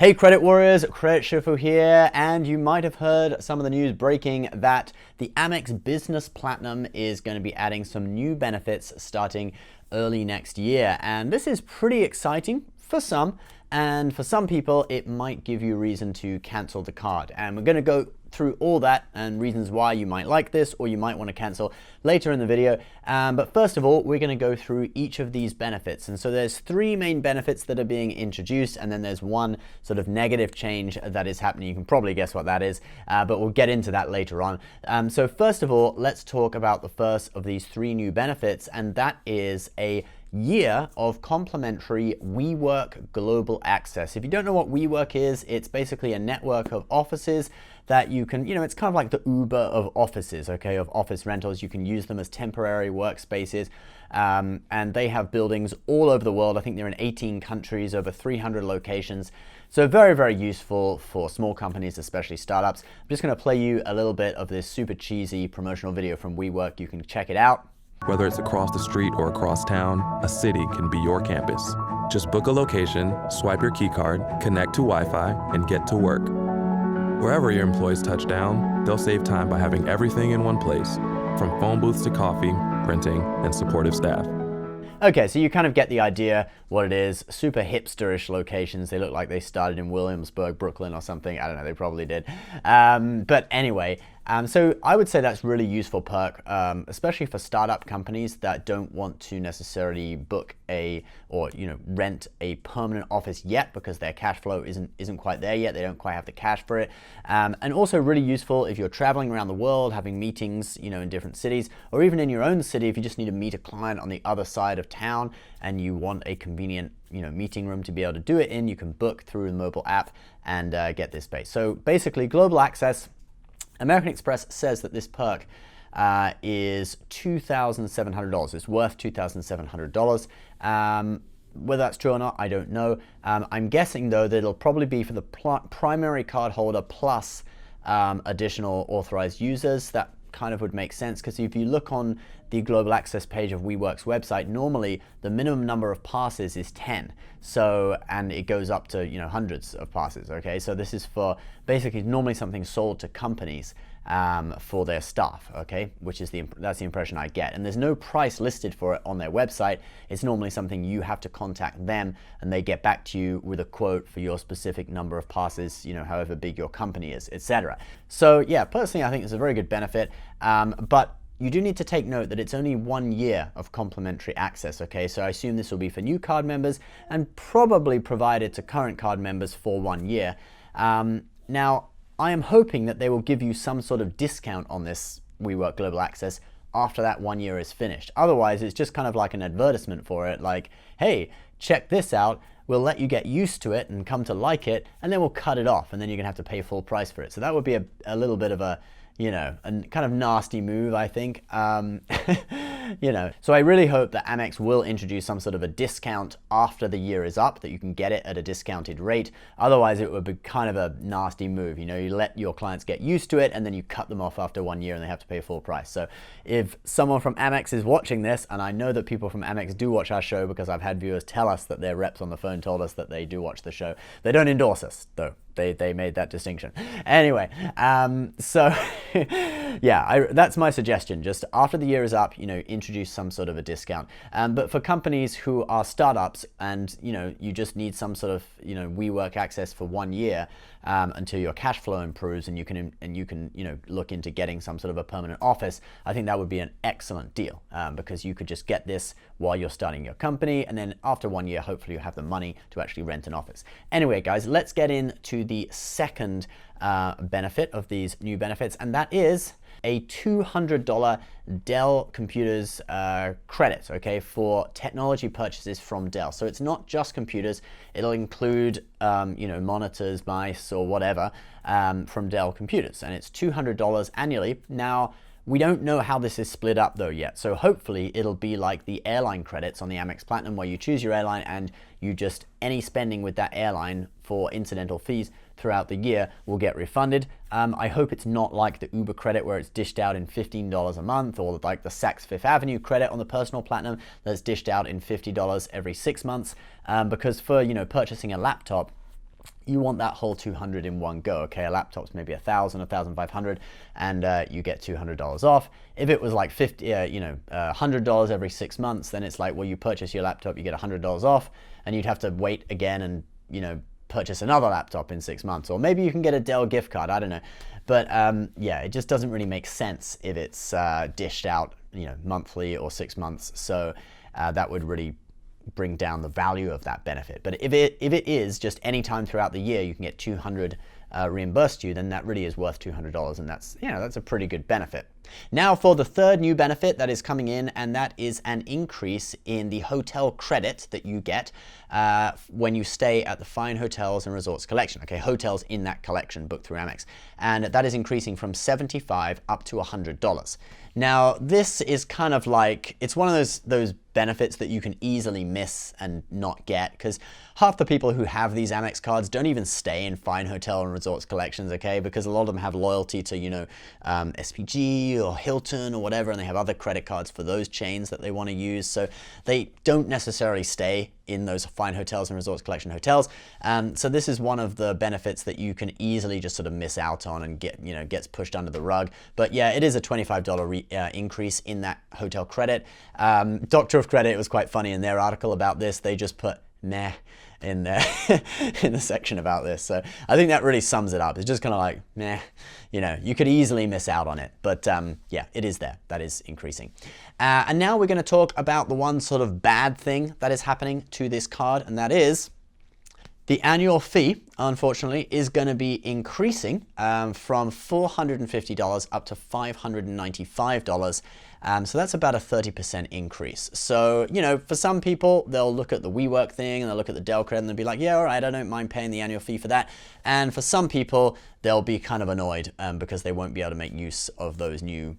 Hey Credit Warriors, Credit Shuffle here, and you might have heard some of the news breaking that the Amex Business Platinum is going to be adding some new benefits starting early next year. And this is pretty exciting for some, and for some people it might give you reason to cancel the card. And we're going to go through all that and reasons why you might like this or you might want to cancel later in the video. But first of all, we're going to go through each of these benefits. And so there's three main benefits that are being introduced, and then there's one sort of negative change that is happening. You can probably guess what that is, but we'll get into that later on. So first of all, let's talk about the first of these three new benefits, and that is a year of complimentary WeWork Global Access. If you don't know what WeWork is, it's basically a network of offices that you can, it's kind of like the Uber of offices, okay, of office rentals. You can use them as temporary workspaces, and they have buildings all over the world. I think they're in 18 countries, over 300 locations. So very, very useful for small companies, especially startups. I'm just going to play you a little bit of this super cheesy promotional video from WeWork. You can check it out. Whether it's across the street or across town, a city can be your campus. Just book a location, swipe your keycard, connect to Wi-Fi, and get to work. Wherever your employees touch down, they'll save time by having everything in one place, from phone booths to coffee, printing, and supportive staff. Okay, so you kind of get the idea what it is. Super hipsterish locations. They look like they started in Williamsburg, Brooklyn or something. I don't know, they probably did. But anyway, so I would say that's really useful perk, especially for startup companies that don't want to necessarily book rent a permanent office yet because their cash flow isn't quite there yet. They don't quite have the cash for it. And also really useful if you're traveling around the world, having meetings, in different cities, or even in your own city if you just need to meet a client on the other side of town and you want a convenient meeting room to be able to do it in. You can book through the mobile app and get this space. So basically, global access. American Express says that this perk is $2,700. It's worth $2,700. Whether that's true or not, I don't know. I'm guessing, though, that it'll probably be for the primary card holder plus additional authorized users. That kind of would make sense, because if you look on the global access page of WeWork's website, normally the minimum number of passes is 10. So, and it goes up to hundreds of passes. Okay, so this is for basically normally something sold to companies for their staff. Okay, which is that's the impression I get. And there's no price listed for it on their website. It's normally something you have to contact them, and they get back to you with a quote for your specific number of passes, however big your company is, etc. So yeah, personally, I think it's a very good benefit, but you do need to take note that it's only 1 year of complimentary access, okay? So I assume this will be for new card members and probably provided to current card members for 1 year. Now, I am hoping that they will give you some sort of discount on this WeWork Global Access after that 1 year is finished. Otherwise, it's just kind of like an advertisement for it, like, hey, check this out. We'll let you get used to it and come to like it, and then we'll cut it off, and then you're gonna have to pay full price for it. So that would be a little bit of a kind of nasty move, I think. So I really hope that Amex will introduce some sort of a discount after the year is up, that you can get it at a discounted rate. Otherwise, it would be kind of a nasty move. You let your clients get used to it, and then you cut them off after 1 year and they have to pay full price. So if someone from Amex is watching this, and I know that people from Amex do watch our show because I've had viewers tell us that their reps on the phone told us that they do watch the show. They don't endorse us, though. They made that distinction. Anyway, so yeah, that's my suggestion. Just after the year is up, introduce some sort of a discount. But for companies who are startups and you just need some sort of WeWork access for 1 year until your cash flow improves, and you can look into getting some sort of a permanent office, I think that would be an excellent deal, because you could just get this while you're starting your company, and then after 1 year, hopefully you have the money to actually rent an office. Anyway, guys, let's get into the second benefit of these new benefits, and that is a $200 Dell computers credit, okay, for technology purchases from Dell. So it's not just computers; it'll include, monitors, mice, or whatever from Dell computers, and it's $200 annually. Now, we don't know how this is split up though yet, so hopefully it'll be like the airline credits on the Amex Platinum, where you choose your airline and you just, any spending with that airline for incidental fees throughout the year will get refunded. I hope it's not like the Uber credit where it's dished out in $15 a month, or like the Saks Fifth Avenue credit on the personal platinum that's dished out in $50 every 6 months, because for purchasing a laptop, you want that whole 200 in one go. Okay, a laptop's maybe 1,000, 1,500, and you get $200 off. If it was like $100 every 6 months, then it's like, well, you purchase your laptop, you get $100 off, and you'd have to wait again and purchase another laptop in 6 months, or maybe you can get a Dell gift card. I don't know, but yeah, it just doesn't really make sense if it's dished out, monthly or 6 months. So that would really bring down the value of that benefit. But if it is just any time throughout the year you can get 200 reimbursed to you, then that really is worth $200, and that's a pretty good benefit. Now for the third new benefit that is coming in, and that is an increase in the hotel credit that you get when you stay at the Fine Hotels and Resorts collection. Okay, hotels in that collection booked through Amex, and that is increasing from $75 up to $100. Now this is kind of like, it's one of those benefits that you can easily miss and not get, because half the people who have these Amex cards don't even stay in Fine Hotel and Resorts collections, okay, because a lot of them have loyalty to SPG or Hilton or whatever, and they have other credit cards for those chains that they want to use, so they don't necessarily stay in those Fine Hotels and Resorts collection hotels. So this is one of the benefits that you can easily just sort of miss out on and gets pushed under the rug. But yeah, it is a $25 increase in that hotel credit. Doctor of Credit was quite funny in their article about this. They just put meh in there in the section about this. So I think that really sums it up. It's just kind of like, meh, you could easily miss out on it. But yeah, it is there. That is increasing. And now we're going to talk about the one sort of bad thing that is happening to this card, and that is the annual fee, unfortunately, is going to be increasing from $450 up to $595. So that's about a 30% increase. So, for some people, they'll look at the WeWork thing and they'll look at the Dell credit and they'll be like, yeah, all right, I don't mind paying the annual fee for that. And for some people, they'll be kind of annoyed because they won't be able to make use of those new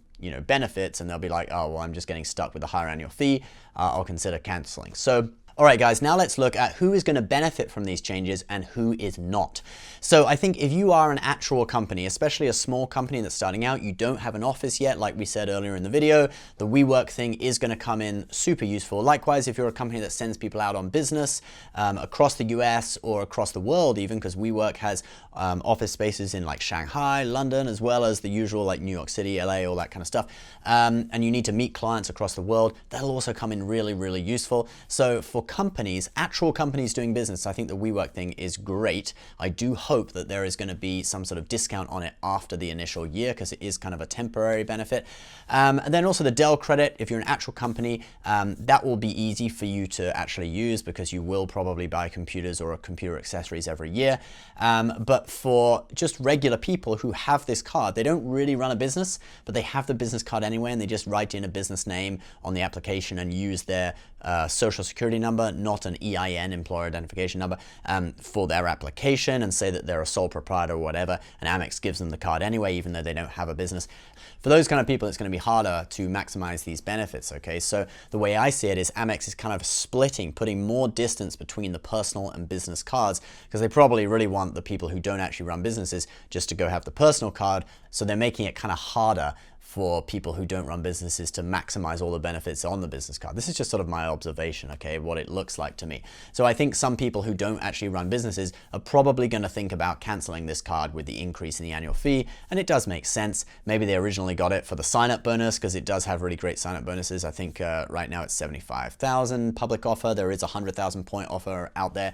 benefits, and they'll be like, oh, well, I'm just getting stuck with a higher annual fee. I'll consider canceling. So, all right, guys, now let's look at who is going to benefit from these changes and who is not. So I think if you are an actual company, especially a small company that's starting out, you don't have an office yet, like we said earlier in the video, the WeWork thing is going to come in super useful. Likewise, if you're a company that sends people out on business across the US or across the world even, because WeWork has office spaces in like Shanghai, London, as well as the usual like New York City, LA, all that kind of stuff, and you need to meet clients across the world, that'll also come in really, really useful. So for companies, actual companies doing business, I think the WeWork thing is great. I do hope that there is going to be some sort of discount on it after the initial year, because it is kind of a temporary benefit. And then also the Dell credit, if you're an actual company, that will be easy for you to actually use because you will probably buy computers or computer accessories every year. But for just regular people who have this card, they don't really run a business, but they have the business card anyway, and they just write in a business name on the application and use their social security number, not an EIN, employer identification number, for their application, and say that they're a sole proprietor or whatever, and Amex gives them the card anyway, even though they don't have a business. For those kind of people, it's going to be harder to maximize these benefits, okay? So the way I see it is Amex is kind of splitting, putting more distance between the personal and business cards, because they probably really want the people who don't actually run businesses just to go have the personal card, so they're making it kind of harder for people who don't run businesses to maximize all the benefits on the business card. This is just sort of my observation, okay, what it looks like to me. So I think some people who don't actually run businesses are probably going to think about canceling this card with the increase in the annual fee, and it does make sense. Maybe they originally got it for the sign-up bonus, because it does have really great sign-up bonuses. I think right now it's 75,000 public offer. There is a 100,000 point offer out there.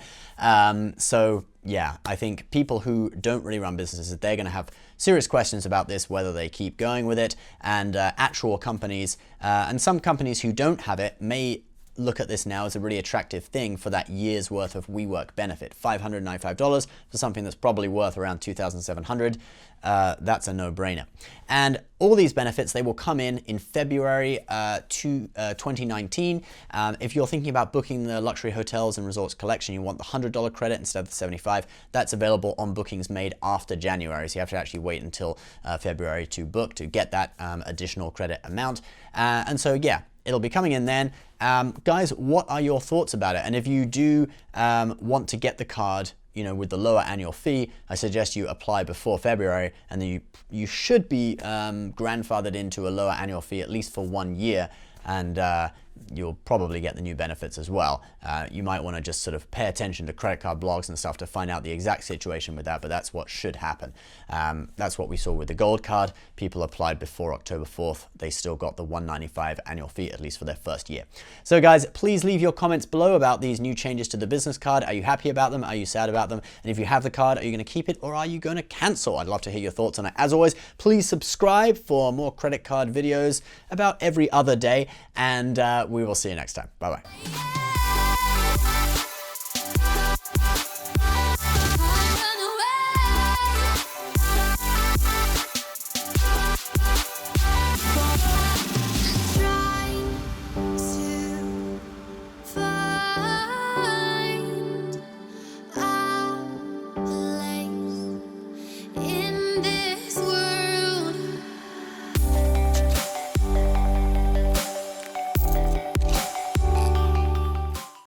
So yeah, I think people who don't really run businesses, they're going to have serious questions about this, whether they keep going with it. And actual companies and some companies who don't have it may look at this now as a really attractive thing for that year's worth of WeWork benefit. $595 for something that's probably worth around $2,700. That's a no-brainer. And all these benefits, they will come in February 2019. If you're thinking about booking the luxury hotels and resorts collection, you want the $100 credit instead of the $75. That's available on bookings made after January. So you have to actually wait until February to book to get that additional credit amount. And so, yeah, it'll be coming in then. Guys, what are your thoughts about it? And if you do want to get the card, with the lower annual fee, I suggest you apply before February, and then you should be grandfathered into a lower annual fee at least for 1 year. And you'll probably get the new benefits as well. You might want to just sort of pay attention to credit card blogs and stuff to find out the exact situation with that, but that's what should happen. That's what we saw with the Gold card. People applied before October 4th. They still got the $195 annual fee, at least for their first year. So guys, please leave your comments below about these new changes to the business card. Are you happy about them? Are you sad about them? And if you have the card, are you going to keep it or are you going to cancel? I'd love to hear your thoughts on it. As always, please subscribe for more credit card videos about every other day, and we will see you next time. Bye-bye.